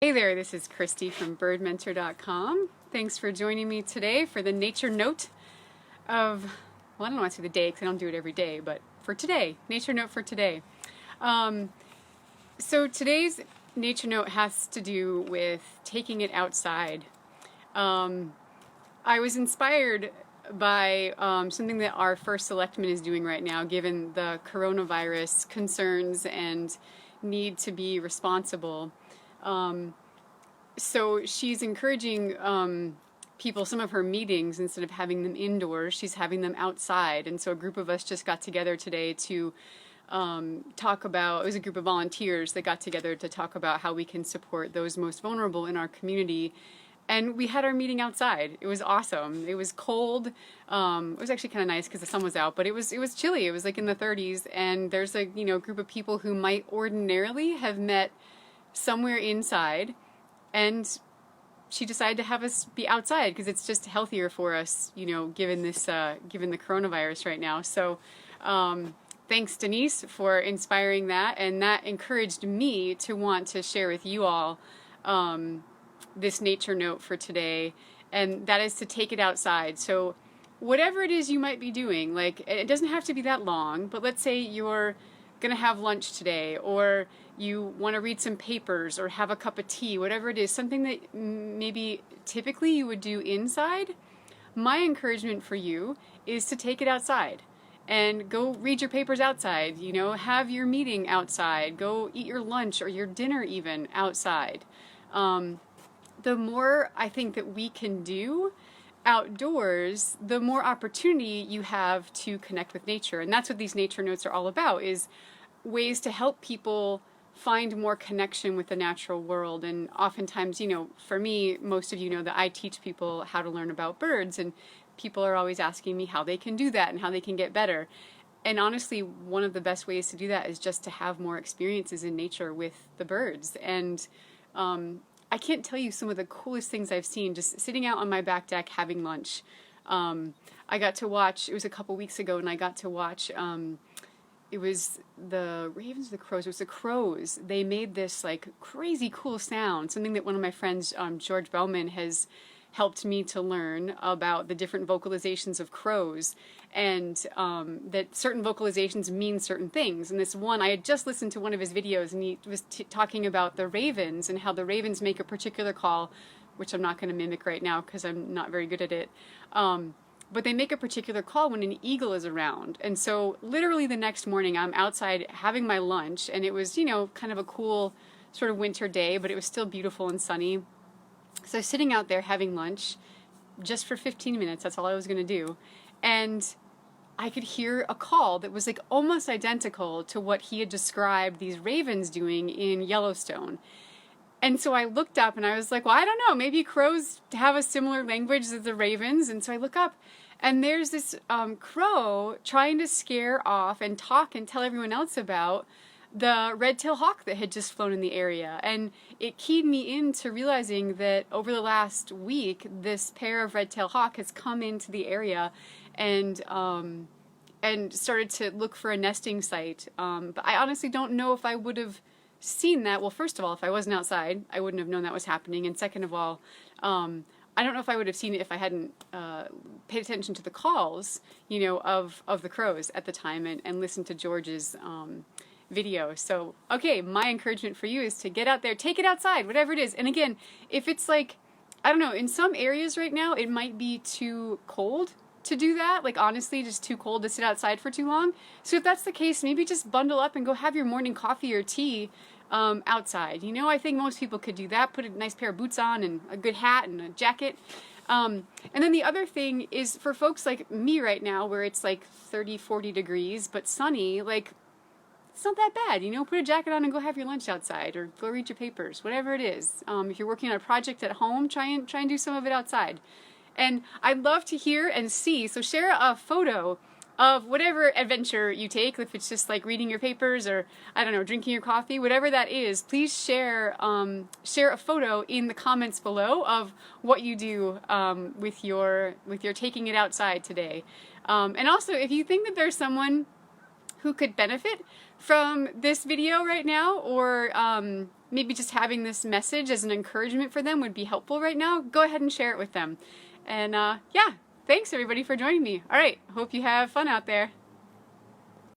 Hey there, this is Christy from birdmentor.com. Thanks for joining me today for the nature note of, well, I don't want to say the day because I don't do it every day, but for today, nature note for today. So today's nature note has to do with taking it outside. I was inspired by something that our first selectman is doing right now, given the coronavirus concerns and need to be responsible. So she's encouraging people, some of her meetings, instead of having them indoors, she's having them outside. And so a group of us just got together today to talk about, it was a group of volunteers that got together to talk about how we can support those most vulnerable in our community. And we had our meeting outside. It was awesome. It was cold. It was actually kind of nice because the sun was out, but it was chilly. It was like in the 30s. And there's a group of people who might ordinarily have met somewhere inside, and she decided to have us be outside because it's just healthier for us, given this given the coronavirus right now. So thanks, Denise, for inspiring that, and that encouraged me to want to share with you all this nature note for today, and that is to take it outside. So whatever it is you might be doing, like, it doesn't have to be that long, but let's say you're gonna have lunch today, or you want to read some papers or have a cup of tea, whatever it is, something that maybe typically you would do inside. My encouragement for you is to take it outside and go read your papers outside, have your meeting outside, go eat your lunch or your dinner even outside. The more I think that we can do outdoors, the more opportunity you have to connect with nature. And that's what these nature notes are all about, is ways to help people find more connection with the natural world. And oftentimes, for me, most of you know that I teach people how to learn about birds, and people are always asking me how they can do that and how they can get better. And honestly, one of the best ways to do that is just to have more experiences in nature with the birds. And I can't tell you some of the coolest things I've seen just sitting out on my back deck having lunch. I got to watch, it was a couple weeks ago, and I got to watch, it was the ravens or the crows. It was the crows. They made this like crazy cool sound, something that one of my friends, George Bellman, has helped me to learn about the different vocalizations of crows, and that certain vocalizations mean certain things. And this one, I had just listened to one of his videos, and he was talking about the ravens and how the ravens make a particular call, which I'm not going to mimic right now because I'm not very good at it. But they make a particular call when an eagle is around. And so literally the next morning I'm outside having my lunch, and it was, kind of a cool sort of winter day, but it was still beautiful and sunny. So sitting out there having lunch just for 15 minutes, that's all I was going to do. And I could hear a call that was like almost identical to what he had described these ravens doing in Yellowstone. And so I looked up and I was like, well, I don't know, maybe crows have a similar language as the ravens. And so I look up, and there's this crow trying to scare off and talk and tell everyone else about the RedTail Hawk that had just flown in the area. And it keyed me into realizing that over the last week, this pair of RedTail Hawk has come into the area and started to look for a nesting site. But I honestly don't know if I would have seen that. Well, first of all, if I wasn't outside, I wouldn't have known that was happening. And second of all, I don't know if I would have seen it if I hadn't paid attention to the calls, of the crows at the time, and listened to George's video. So, okay, my encouragement for you is to get out there, take it outside, whatever it is. And again, if it's like, I don't know, in some areas right now, it might be too cold to do that. Like, honestly, just too cold to sit outside for too long. So if that's the case, maybe just bundle up and go have your morning coffee or tea outside. I think most people could do that. Put a nice pair of boots on and a good hat and a jacket. And then the other thing is, for folks like me right now, where it's like 30, 40 degrees, but sunny, like, it's not that bad, put a jacket on and go have your lunch outside, or go read your papers, whatever it is. If you're working on a project at home, try and do some of it outside. And I'd love to hear and see, so share a photo of whatever adventure you take, if it's just like reading your papers or, I don't know, drinking your coffee, whatever that is. Please share a photo in the comments below of what you do with your taking it outside today. And also, if you think that there's someone who could benefit from this video right now, or maybe just having this message as an encouragement for them would be helpful right now, go ahead and share it with them. And yeah, thanks everybody for joining me. All right, hope you have fun out there.